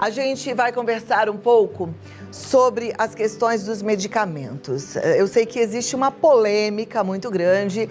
A gente vai conversar um pouco sobre as questões dos medicamentos. Eu sei que existe uma polêmica muito grande,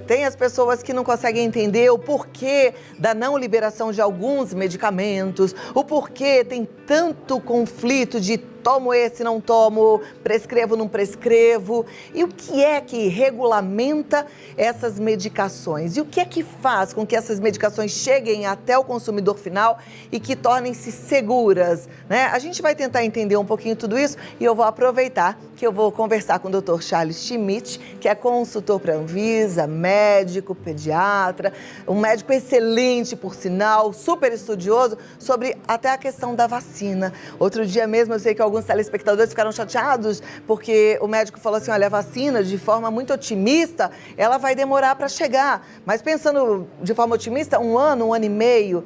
tem as pessoas que não conseguem entender o porquê da não liberação de alguns medicamentos, o porquê tem tanto conflito de tomo esse, não tomo, prescrevo, não prescrevo, e o que é que regulamenta essas medicações? E o que é que faz com que essas medicações cheguem até o consumidor final e que tornem-se seguras, né? A gente vai tentar entender um pouquinho tudo isso e eu vou aproveitar que eu vou conversar com o Dr. Charles Schmidt, que é consultor para a Anvisa, médico, pediatra, um médico excelente, por sinal, super estudioso, sobre até a questão da vacina. Outro dia mesmo, eu sei que alguns telespectadores ficaram chateados porque o médico falou assim, olha, a vacina, de forma muito otimista, ela vai demorar para chegar. Mas pensando de forma otimista, um ano e meio.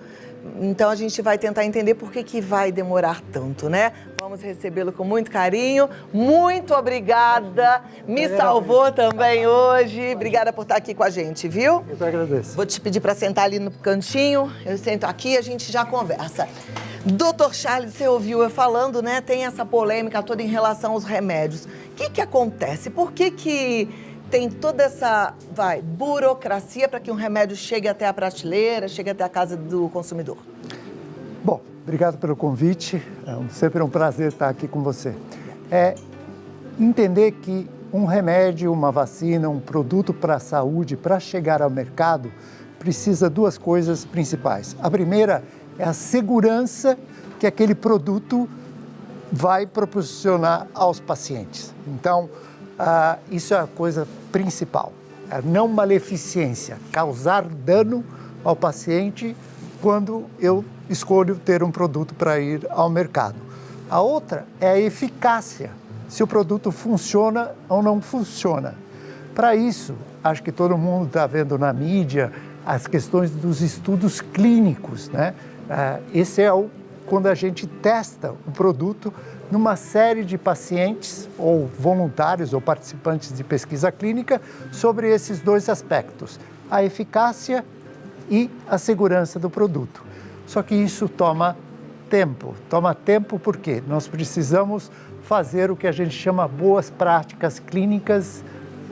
Então, a gente vai tentar entender por que vai demorar tanto, né? Vamos recebê-lo com muito carinho. Muito obrigada. Me salvou também hoje. Obrigada por estar aqui com a gente, viu? Eu que agradeço. Vou te pedir para sentar ali no cantinho. Eu sento aqui e a gente já conversa. Doutor Charles, você ouviu eu falando, né? Tem essa polêmica toda em relação aos remédios. O que acontece? Por que tem toda essa, burocracia para que um remédio chegue até a prateleira, chegue até a casa do consumidor? Bom, obrigado pelo convite. Sempre um prazer estar aqui com você. Entender que um remédio, uma vacina, um produto para a saúde, para chegar ao mercado, precisa de duas coisas principais. A primeira é a segurança que aquele produto vai proporcionar aos pacientes. Então, isso é a coisa principal, a não maleficência, causar dano ao paciente quando eu escolho ter um produto para ir ao mercado. A outra é a eficácia, se o produto funciona ou não funciona. Para isso, acho que todo mundo está vendo na mídia as questões dos estudos clínicos, né? Esse é quando a gente testa o produto numa série de pacientes ou voluntários ou participantes de pesquisa clínica sobre esses dois aspectos, a eficácia e a segurança do produto. Só que isso toma tempo. Toma tempo porque nós precisamos fazer o que a gente chama boas práticas clínicas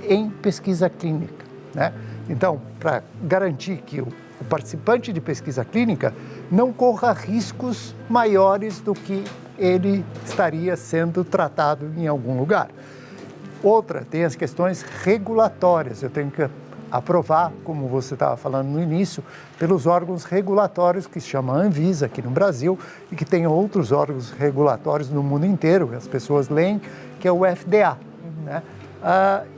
em pesquisa clínica, né? Então, para garantir que o participante de pesquisa clínica não corra riscos maiores do que ele estaria sendo tratado em algum lugar. Outra, tem as questões regulatórias. Eu tenho que aprovar, como você estava falando no início, pelos órgãos regulatórios que se chama Anvisa aqui no Brasil e que tem outros órgãos regulatórios no mundo inteiro, as pessoas leem, que é o FDA, né?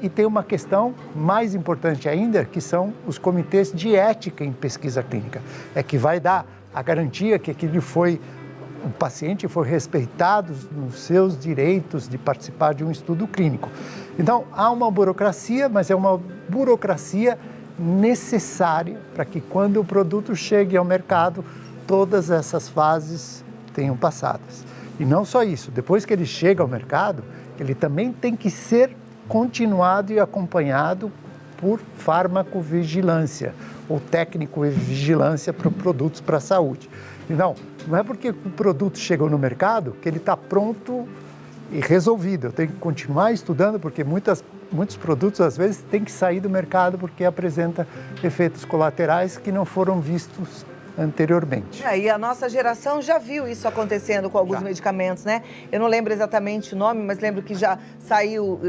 E tem uma questão mais importante ainda, que são os comitês de ética em pesquisa clínica. É que vai dar a garantia que o paciente foi respeitado nos seus direitos de participar de um estudo clínico. Então, há uma burocracia, mas é uma burocracia necessária para que quando o produto chegue ao mercado, todas essas fases tenham passadas. E não só isso, depois que ele chega ao mercado, ele também tem que ser continuado e acompanhado por farmacovigilância ou técnico-vigilância para produtos para a saúde. Então, não é porque o produto chegou no mercado que ele está pronto e resolvido. Eu tenho que continuar estudando porque muitos produtos, às vezes, têm que sair do mercado porque apresentam efeitos colaterais que não foram vistos anteriormente. E a nossa geração já viu isso acontecendo com alguns medicamentos, né? Eu não lembro exatamente o nome, mas lembro que já saiu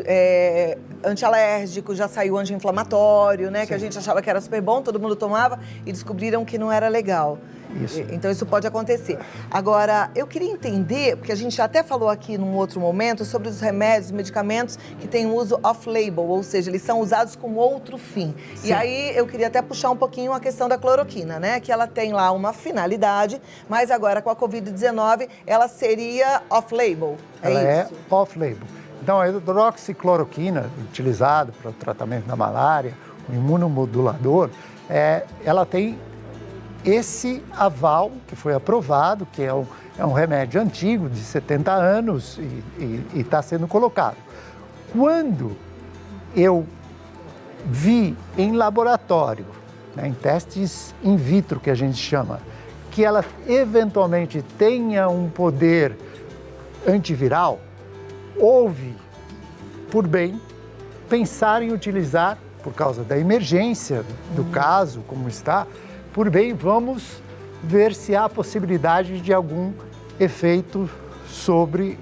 antialérgico, já saiu anti-inflamatório, né? Sim. Que a gente achava que era super bom, todo mundo tomava e descobriram que não era legal. Isso. Então, isso pode acontecer. Agora, eu queria entender, porque a gente até falou aqui num outro momento, sobre os remédios, medicamentos que têm uso off-label, ou seja, eles são usados com outro fim. Sim. E aí, eu queria até puxar um pouquinho a questão da cloroquina, né? Que ela tem lá uma finalidade, mas agora com a Covid-19, ela seria off-label. Ela é off-label. Então, a hidroxicloroquina, utilizada para o tratamento da malária, o imunomodulador, ela tem esse aval que foi aprovado, que é um remédio antigo, de 70 anos, e está sendo colocado. Quando eu vi em laboratório, né, em testes in vitro, que a gente chama, que ela eventualmente tenha um poder antiviral, houve, por bem, pensar em utilizar, por causa da emergência do caso, como está, por bem, vamos ver se há possibilidade de algum efeito sobre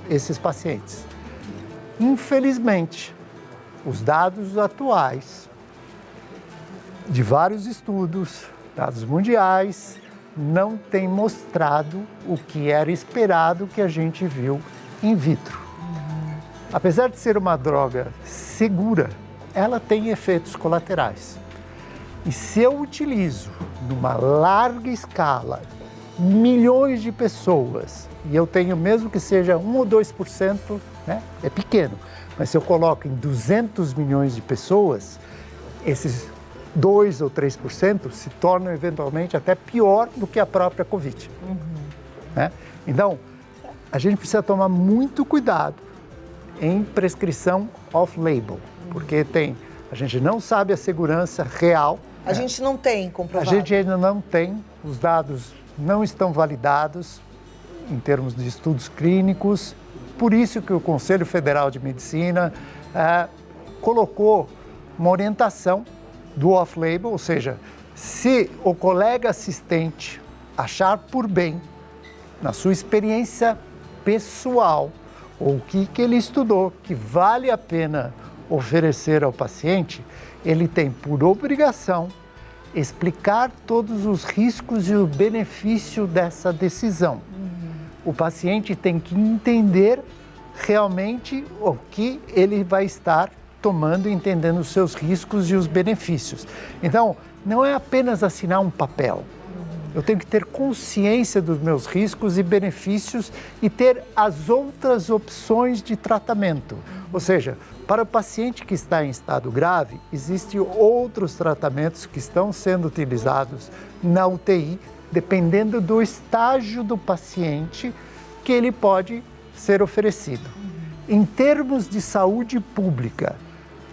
esses pacientes. Infelizmente, os dados atuais de vários estudos, dados mundiais, não têm mostrado o que era esperado que a gente viu in vitro. Apesar de ser uma droga segura, ela tem efeitos colaterais. E se eu utilizo numa larga escala, milhões de pessoas, e eu tenho mesmo que seja 1 ou 2%, né, é pequeno, mas se eu coloco em 200 milhões de pessoas, esses 2 ou 3% se tornam eventualmente até pior do que a própria Covid. Né? Então, a gente precisa tomar muito cuidado em prescrição off-label, porque a gente não sabe a segurança real. A gente não tem comprovado. A gente ainda não tem, os dados não estão validados em termos de estudos clínicos, por isso que o Conselho Federal de Medicina colocou uma orientação do off-label, ou seja, se o colega assistente achar por bem, na sua experiência pessoal, ou o que ele estudou, que vale a pena oferecer ao paciente, ele tem por obrigação explicar todos os riscos e o benefício dessa decisão. O paciente tem que entender realmente o que ele vai estar tomando, entendendo os seus riscos e os benefícios. Então, não é apenas assinar um papel. Eu tenho que ter consciência dos meus riscos e benefícios e ter as outras opções de tratamento. Ou seja, para o paciente que está em estado grave, existem outros tratamentos que estão sendo utilizados na UTI, dependendo do estágio do paciente que ele pode ser oferecido. Em termos de saúde pública,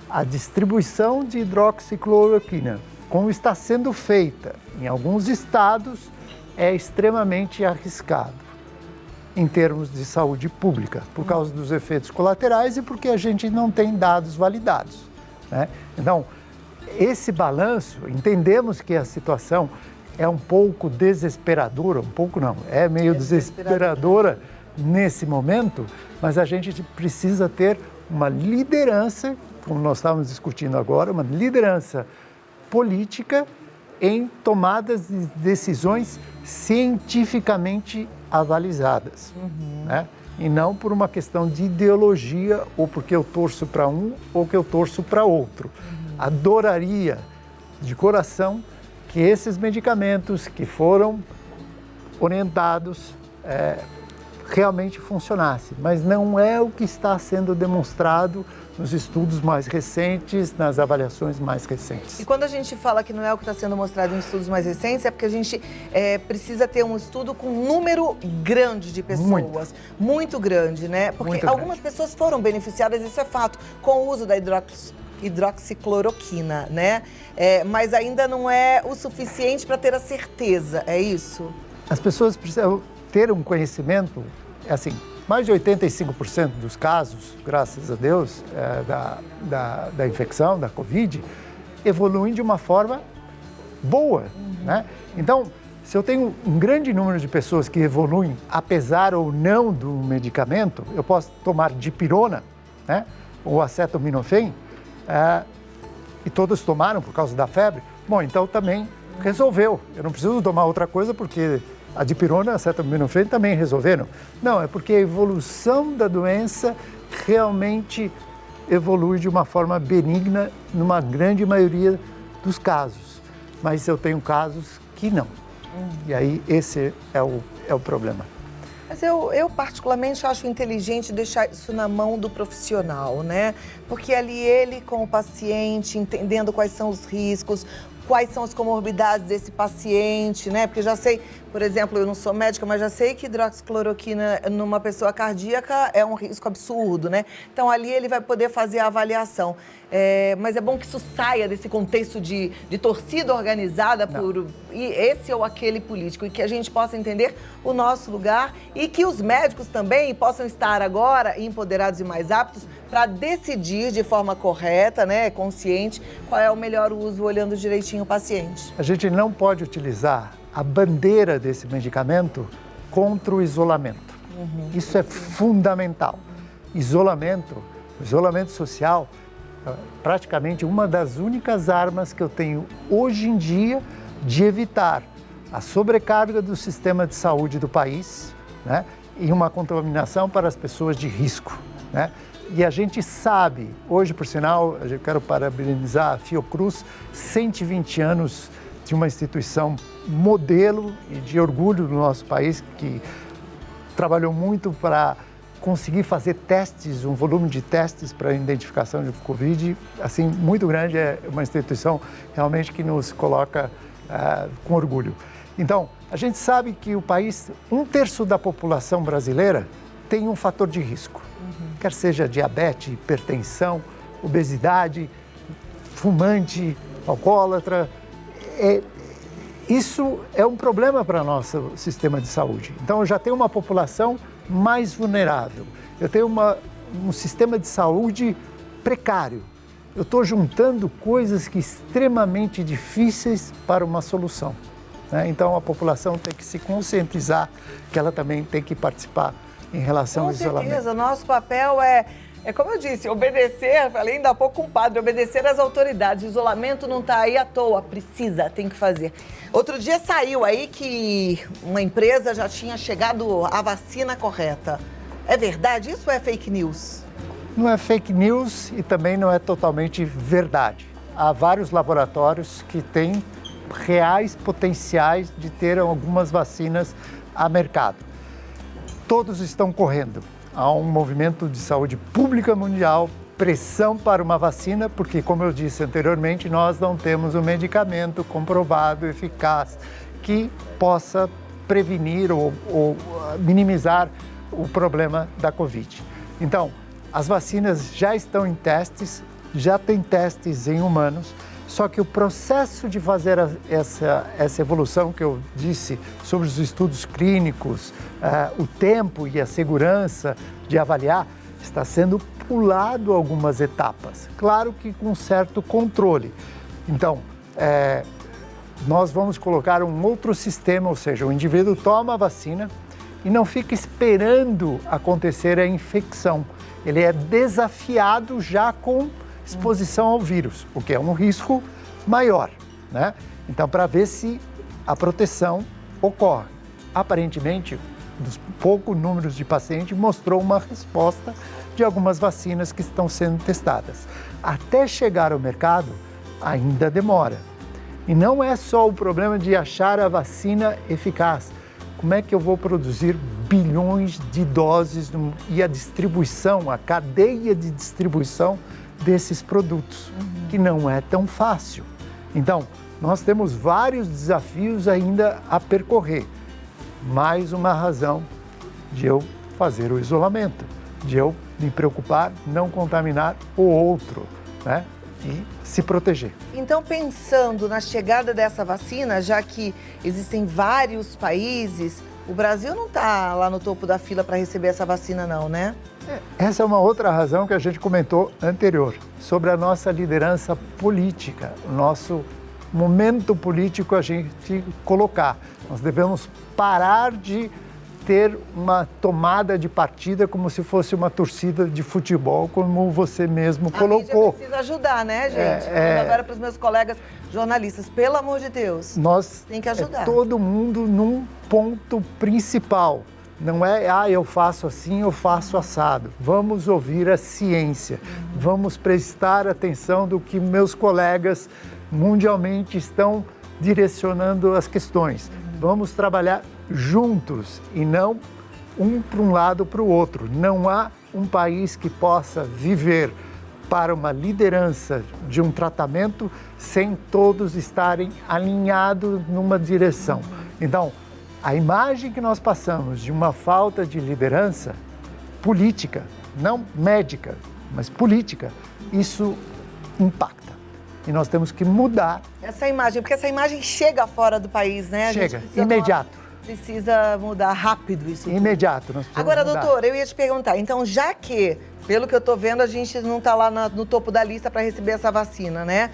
a distribuição de hidroxicloroquina, como está sendo feita em alguns estados, é extremamente arriscado em termos de saúde pública, por causa dos efeitos colaterais e porque a gente não tem dados validados, né? Então, esse balanço, entendemos que a situação é um pouco desesperadora, um pouco não, é meio desesperadora nesse momento, mas a gente precisa ter uma liderança, como nós estávamos discutindo agora, uma liderança política em tomadas de decisões cientificamente avalizadas, né? E não por uma questão de ideologia ou porque eu torço para um ou que eu torço para outro. Adoraria de coração que esses medicamentos que foram orientados realmente funcionassem, mas não é o que está sendo demonstrado nos estudos mais recentes, nas avaliações mais recentes. E quando a gente fala que não é o que está sendo mostrado em estudos mais recentes, é porque a gente precisa ter um estudo com um número grande de pessoas. Muito grande, né? Porque Muito algumas grande. pessoas foram beneficiadas, isso é fato, com o uso da hidroxicloroquina, né? Mas ainda não é o suficiente para ter a certeza, é isso? As pessoas precisam ter um conhecimento, assim, mais de 85% dos casos, graças a Deus, da infecção, da Covid, evoluem de uma forma boa, né? Então, se eu tenho um grande número de pessoas que evoluem, apesar ou não do medicamento, eu posso tomar dipirona, né? Ou acetaminofém, e todos tomaram por causa da febre, bom, então também resolveu. Eu não preciso tomar outra coisa porque a dipirona e a acetaminofém também resolveram. Não, é porque a evolução da doença realmente evolui de uma forma benigna numa grande maioria dos casos. Mas eu tenho casos que não. E aí esse é o problema. Mas eu particularmente acho inteligente deixar isso na mão do profissional, né? Porque ali ele com o paciente, entendendo quais são os riscos, quais são as comorbidades desse paciente, né? Porque já sei, por exemplo, eu não sou médica, mas já sei que hidroxicloroquina numa pessoa cardíaca é um risco absurdo, né? Então, ali ele vai poder fazer a avaliação. Mas é bom que isso saia desse contexto de torcida organizada por esse ou aquele político e que a gente possa entender o nosso lugar e que os médicos também possam estar agora empoderados e mais aptos para decidir de forma correta, né, consciente, qual é o melhor uso, olhando direitinho o paciente. A gente não pode utilizar a bandeira desse medicamento contra o isolamento. Isso é fundamental. O isolamento social, praticamente uma das únicas armas que eu tenho hoje em dia de evitar a sobrecarga do sistema de saúde do país, né, e uma contaminação para as pessoas de risco, né? E a gente sabe, hoje, por sinal, eu quero parabenizar a Fiocruz, 120 anos de uma instituição modelo e de orgulho do nosso país, que trabalhou muito para conseguir fazer testes, um volume de testes para identificação de Covid, assim, muito grande. É uma instituição realmente que nos coloca com orgulho. Então, a gente sabe que o país, 1/3 da população brasileira tem um fator de risco, quer seja diabetes, hipertensão, obesidade, fumante, alcoólatra. Isso é um problema para o nosso sistema de saúde. Então, eu já tenho uma população mais vulnerável, eu tenho um sistema de saúde precário. Eu estou juntando coisas que extremamente difíceis para uma solução, né? Então, a população tem que se conscientizar que ela também tem que participar em relação ao isolamento. Com certeza, nosso papel é como eu disse, obedecer, falei ainda há pouco com o padre, obedecer às autoridades. O isolamento não está aí à toa, tem que fazer. Outro dia saiu aí que uma empresa já tinha chegado à vacina correta. É verdade isso ou é fake news? Não é fake news e também não é totalmente verdade. Há vários laboratórios que têm reais potenciais de ter algumas vacinas a mercado. Todos estão correndo. Há um movimento de saúde pública mundial, pressão para uma vacina, porque, como eu disse anteriormente, nós não temos um medicamento comprovado, eficaz, que possa prevenir ou minimizar o problema da Covid. Então, as vacinas já estão em testes, já tem testes em humanos, só que o processo de fazer essa evolução que eu disse sobre os estudos clínicos, o tempo e a segurança de avaliar, está sendo pulado algumas etapas. Claro que com certo controle. Então, nós vamos colocar um outro sistema, ou seja, o indivíduo toma a vacina e não fica esperando acontecer a infecção. Ele é desafiado já com exposição ao vírus, o que é um risco maior, né? Então, para ver se a proteção ocorre. Aparentemente, dos poucos números de pacientes, mostrou uma resposta de algumas vacinas que estão sendo testadas. Até chegar ao mercado, ainda demora. E não é só o problema de achar a vacina eficaz. Como é que eu vou produzir bilhões de doses e a distribuição, a cadeia de distribuição desses produtos, que não é tão fácil. Então, nós temos vários desafios ainda a percorrer. Mais uma razão de eu fazer o isolamento, de eu me preocupar, não contaminar o outro, né? E se proteger. Então, pensando na chegada dessa vacina, já que existem vários países, o Brasil não está lá no topo da fila para receber essa vacina não, né? Essa é uma outra razão que a gente comentou anterior, sobre a nossa liderança política, o nosso momento político a gente colocar. Nós devemos parar de ter uma tomada de partida como se fosse uma torcida de futebol, como você mesmo colocou. A mídia precisa ajudar, né, gente? Falando agora para os meus colegas jornalistas, pelo amor de Deus, nós tem que ajudar. Todo mundo num ponto principal. Não é, eu faço assim, eu faço assado. Vamos ouvir a ciência, vamos prestar atenção do que meus colegas mundialmente estão direcionando as questões. Vamos trabalhar juntos e não um para um lado para o outro. Não há um país que possa viver para uma liderança de um tratamento sem todos estarem alinhados numa direção. Então, a imagem que nós passamos de uma falta de liderança política, não médica, mas política, isso impacta. E nós temos que mudar. Essa imagem, porque essa imagem chega fora do país, né? Chega, imediato. Precisa mudar rápido isso. Imediato. Nós Agora, mudar. doutor, eu ia te perguntar, então já que, pelo que eu tô vendo, a gente não tá lá no topo da lista para receber essa vacina, né?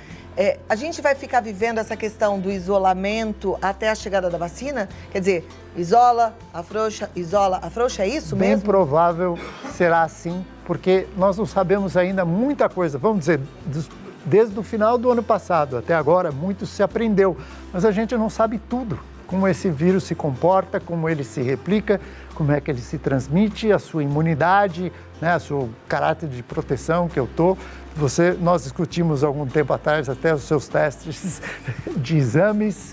A gente vai ficar vivendo essa questão do isolamento até a chegada da vacina? Quer dizer, isola, afrouxa, é isso mesmo? Bem provável será assim, porque nós não sabemos ainda muita coisa. Vamos dizer, desde o final do ano passado até agora, muito se aprendeu, mas a gente não sabe tudo. Como esse vírus se comporta, como ele se replica, como é que ele se transmite, a sua imunidade, né, o seu caráter de proteção que eu estou. Nós discutimos algum tempo atrás até os seus testes de exames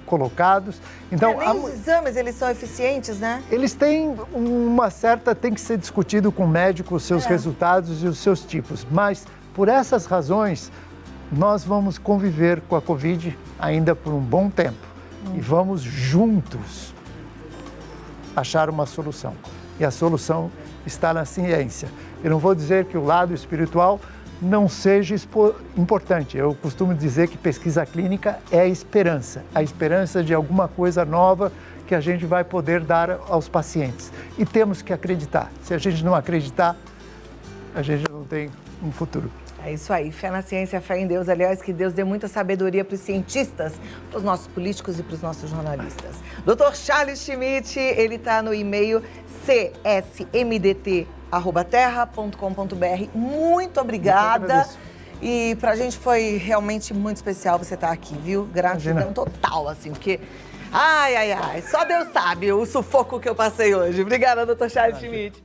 colocados. Então, nem os exames, eles são eficientes, né? Eles têm tem que ser discutido com o médico os seus resultados e os seus tipos. Mas, por essas razões, nós vamos conviver com a Covid ainda por um bom tempo. E vamos juntos achar uma solução. E a solução está na ciência. Eu não vou dizer que o lado espiritual não seja importante. Eu costumo dizer que pesquisa clínica é a esperança de alguma coisa nova que a gente vai poder dar aos pacientes. E temos que acreditar. Se a gente não acreditar, a gente não tem um futuro. É isso aí, fé na ciência, fé em Deus. Aliás, que Deus dê muita sabedoria para os cientistas, para os nossos políticos e para os nossos jornalistas. Dr. Charles Schmidt, ele está no e-mail csmdt@terra.com.br. Muito obrigada. E para a gente foi realmente muito especial você estar aqui, viu? Gratidão total, assim, porque... Ai, só Deus sabe o sufoco que eu passei hoje. Obrigada, Dr. Charles Schmidt.